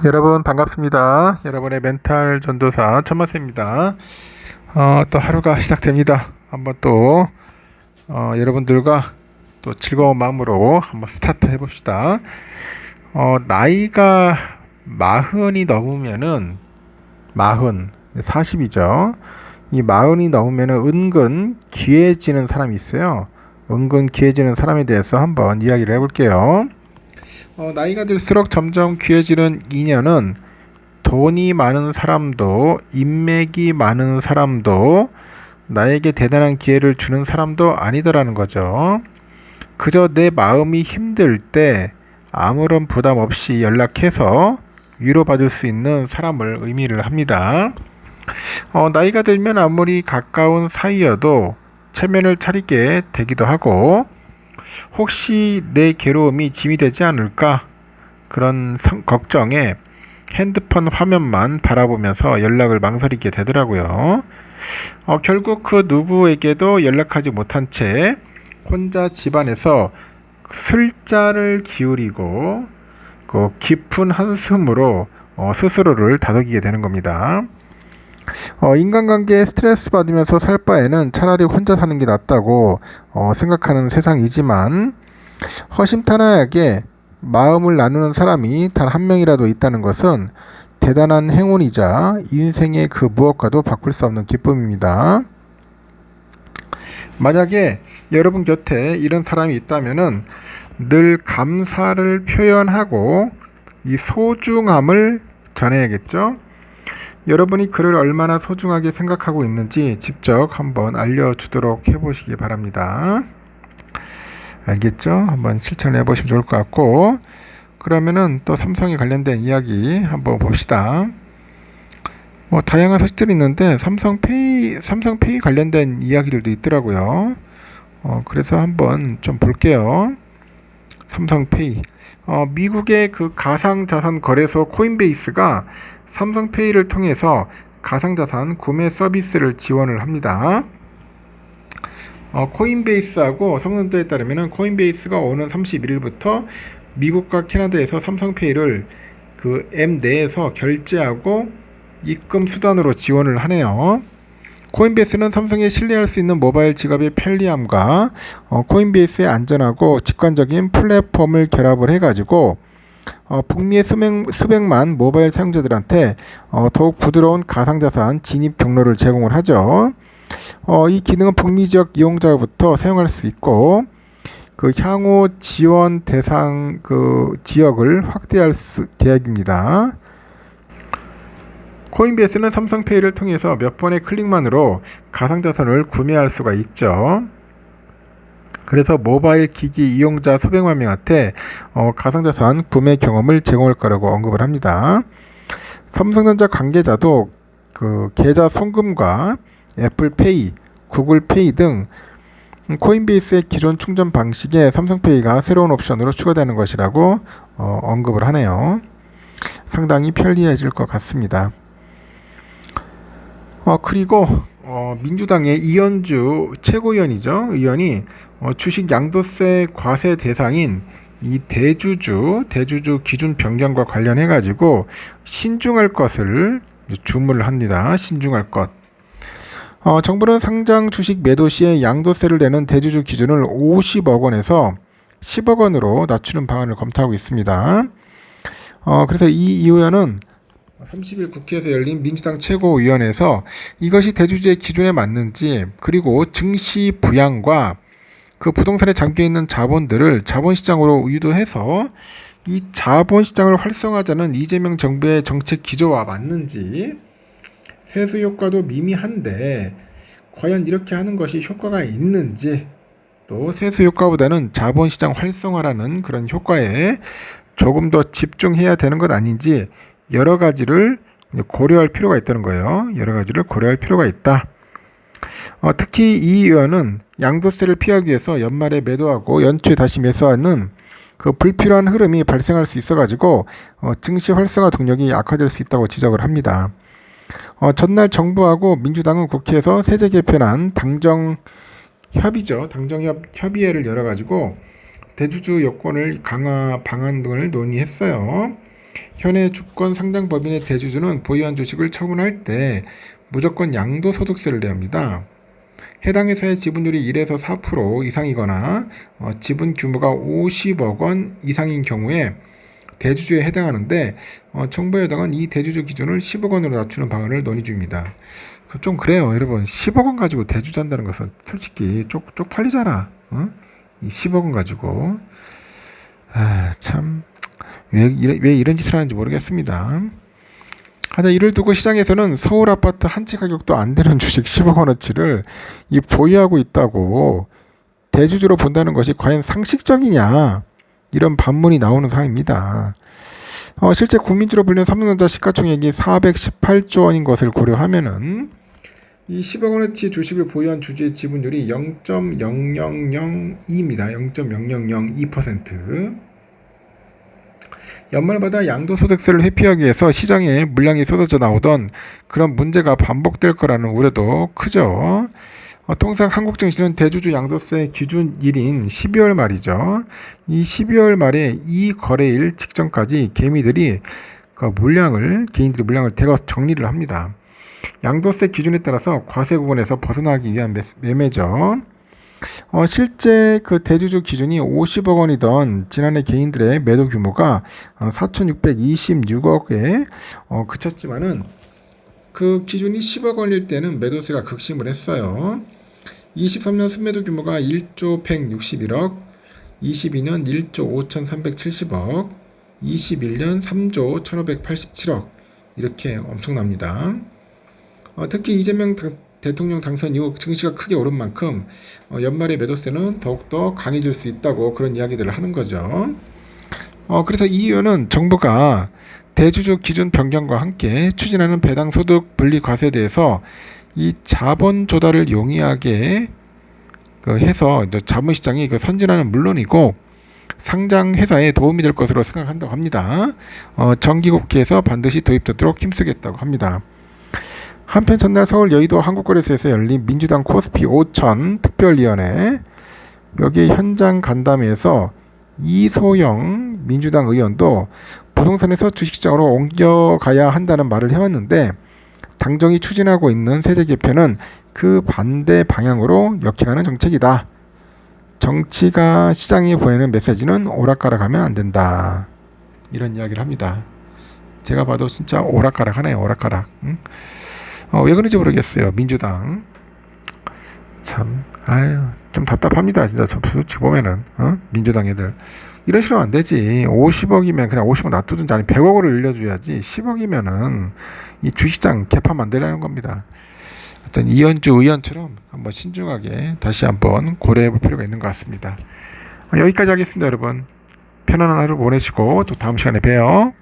여러분 반갑습니다. 여러분의 멘탈 전도사 천마세입니다. 또 하루가 시작됩니다. 한번 또 여러분들과 또 즐거운 마음으로 한번 스타트 해봅시다. 나이가 마흔이 넘으면은 40이죠. 이 마흔이 넘으면은 은근 귀해지는 사람이 있어요. 은근 귀해지는 사람에 대해서 한번 이야기를 해볼게요. 나이가 들수록 점점 귀해지는 인연은 돈이 많은 사람도 인맥이 많은 사람도 나에게 대단한 기회를 주는 사람도 아니더라는 거죠. 그저 내 마음이 힘들 때 아무런 부담 없이 연락해서 위로받을 수 있는 사람을 의미를 합니다. 나이가 들면 아무리 가까운 사이여도 체면을 차리게 되기도 하고 혹시 내 괴로움이 짐이 되지 않을까 그런 걱정에 핸드폰 화면만 바라보면서 연락을 망설이게 되더라고요. 결국 그 누구에게도 연락하지 못한 채 혼자 집안에서 술잔을 기울이고 그 깊은 한숨으로 스스로를 다독이게 되는 겁니다. 인간관계에 스트레스 받으면서 살 바에는 차라리 혼자 사는 게 낫다고 생각하는 세상이지만 허심탄회하게 마음을 나누는 사람이 단 한 명이라도 있다는 것은 대단한 행운이자 인생의 그 무엇과도 바꿀 수 없는 기쁨입니다. 만약에 여러분 곁에 이런 사람이 있다면은 늘 감사를 표현하고 이 소중함을 전해야겠죠. 여러분이 그를 얼마나 소중하게 생각하고 있는지 직접 한번 알려주도록 해보시기 바랍니다. 알겠죠? 한번 실천해 보시면 좋을 것 같고, 그러면은 또 삼성에 관련된 이야기 한번 봅시다. 다양한 사실들이 있는데 삼성페이 관련된 이야기들도 있더라고요. 그래서 한번 좀 볼게요. 삼성페이. 미국의 그 가상자산 거래소 코인베이스가 삼성페이를 통해서 가상자산 구매 서비스를 지원을 합니다. 코인베이스하고 삼성전자에 따르면 코인베이스가 오는 31일부터 미국과 캐나다에서 삼성페이를 그 앱 내에서 결제하고 입금 수단으로 지원을 하네요. 코인베이스는 삼성에 신뢰할 수 있는 모바일 지갑의 편리함과 코인베이스의 안전하고 직관적인 플랫폼을 결합을 해가지고 북미의 수백만 모바일 사용자들한테 더욱 부드러운 가상자산 진입 경로를 제공을 하죠. 이 기능은 북미 지역 이용자부터 사용할 수 있고 그 향후 지원 대상 그 지역을 확대할 계획입니다. 코인베이스는 삼성페이를 통해서 몇 번의 클릭만으로 가상자산을 구매할 수가 있죠. 그래서 모바일 기기 이용자 수백만 명한테 가상자산 구매 경험을 제공할 거라고 언급을 합니다. 삼성전자 관계자도 그 계좌 송금과 애플페이, 구글페이 등 코인베이스의 기존 충전 방식에 삼성페이가 새로운 옵션으로 추가되는 것이라고 언급을 하네요. 상당히 편리해질 것 같습니다. 그리고 민주당의 이현주 최고위원이죠. 의원이 주식 양도세 과세 대상인 이 대주주 기준 변경과 관련해 가지고 신중할 것을 주문을 합니다. 신중할 것. 정부는 상장 주식 매도 시에 양도세를 내는 대주주 기준을 50억 원에서 10억 원으로 낮추는 방안을 검토하고 있습니다. 그래서 이 의원은 30일 국회에서 열린 민주당 최고위원회에서 이것이 대주주의 기준에 맞는지 그리고 증시 부양과 그 부동산에 잠겨있는 자본들을 자본시장으로 유도해서 이 자본시장을 활성화하자는 이재명 정부의 정책 기조와 맞는지 세수 효과도 미미한데 과연 이렇게 하는 것이 효과가 있는지 또 세수 효과보다는 자본시장 활성화라는 그런 효과에 조금 더 집중해야 되는 것 아닌지 여러 가지를 고려할 필요가 있다는 거예요. 여러 가지를 고려할 필요가 있다. 특히 이 의원은 양도세를 피하기 위해서 연말에 매도하고 연초에 다시 매수하는 그 불필요한 흐름이 발생할 수 있어가지고 증시 활성화 동력이 악화될 수 있다고 지적을 합니다. 전날 정부하고 민주당은 국회에서 세제 개편안 당정협의회를 열어가지고 대주주 요건을 강화 방안 등을 논의했어요. 현행 주권 상장법인의 대주주는 보유한 주식을 처분할 때 무조건 양도소득세를 내야 합니다. 해당 회사의 지분율이 1에서 4% 이상이거나 지분 규모가 50억 원 이상인 경우에 대주주에 해당하는데 정부 여당은 이 대주주 기준을 10억 원으로 낮추는 방안을 논의 중입니다. 좀 그래요, 여러분. 10억 원 가지고 대주주 한다는 것은 솔직히 쪽팔리잖아. 이 10억 원 가지고. 참, 왜 이런 짓을 하는지 모르겠습니다. 하여튼 이를 두고 시장에서는 서울 아파트 한 채 가격도 안 되는 주식 10억 원어치를 보유하고 있다고 대주주로 본다는 것이 과연 상식적이냐, 이런 반문이 나오는 상황입니다. 실제 국민주로 불리는 삼성전자 시가총액이 418조 원인 것을 고려하면은 이 10억 원어치 주식을 보유한 주주의 지분율이 0.0002입니다. 0.0002%. 연말마다 양도소득세를 회피하기 위해서 시장에 물량이 쏟아져 나오던 그런 문제가 반복될 거라는 우려도 크죠. 통상 한국 증시는 대주주 양도세 기준일인 12월 말이죠. 이 12월 말에 이 거래일 직전까지 개인들이 물량을 대거 정리를 합니다. 양도세 기준에 따라서 과세 구간에서 벗어나기 위한 매매죠. 실제 그 대주주 기준이 50억 원이던 지난해 개인들의 매도 규모가 4,626억에 그쳤지만은 그 기준이 10억 원일 때는 매도세가 극심을 했어요. 23년 순매도 규모가 1조 161억, 22년 1조 5,370억, 21년 3조 1,587억, 이렇게 엄청납니다. 특히 이재명 대통령 당선 이후 증시가 크게 오른 만큼 연말에 매도세는 더욱더 강해질 수 있다고 그런 이야기들을 하는 거죠. 그래서 이 이유는 정부가 대주주 기준 변경과 함께 추진하는 배당 소득 분리 과세에 대해서 이 자본 조달을 용이하게 해서 자본시장이 선진화는 물론이고 상장 회사에 도움이 될 것으로 생각한다고 합니다. 정기국회에서 반드시 도입되도록 힘쓰겠다고 합니다. 한편 전날 서울 여의도 한국거래소에서 열린 민주당 코스피 5천 특별위원회, 여기 현장 간담회에서 이소영 민주당 의원도 부동산에서 주식시장으로 옮겨가야 한다는 말을 해왔는데 당정이 추진하고 있는 세제 개편은 그 반대 방향으로 역행하는 정책이다. 정치가 시장에 보내는 메시지는 오락가락하면 안 된다. 이런 이야기를 합니다. 제가 봐도 진짜 오락가락하네요. 오락가락. 응? 왜 그런지 모르겠어요. 민주당 참 좀 답답합니다. 진짜 솔직히 보면은 민주당 애들 이런 식으로 안 되지. 50억이면 그냥 50억 놔두든지 아니 100억을 늘려줘야지. 10억이면은 이 주식장 개판 만들려는 겁니다. 어떤 이현주 의원처럼 한번 신중하게 다시 한번 고려해 볼 필요가 있는 것 같습니다. 여기까지 하겠습니다, 여러분. 편안한 하루 보내시고 또 다음 시간에 봬요.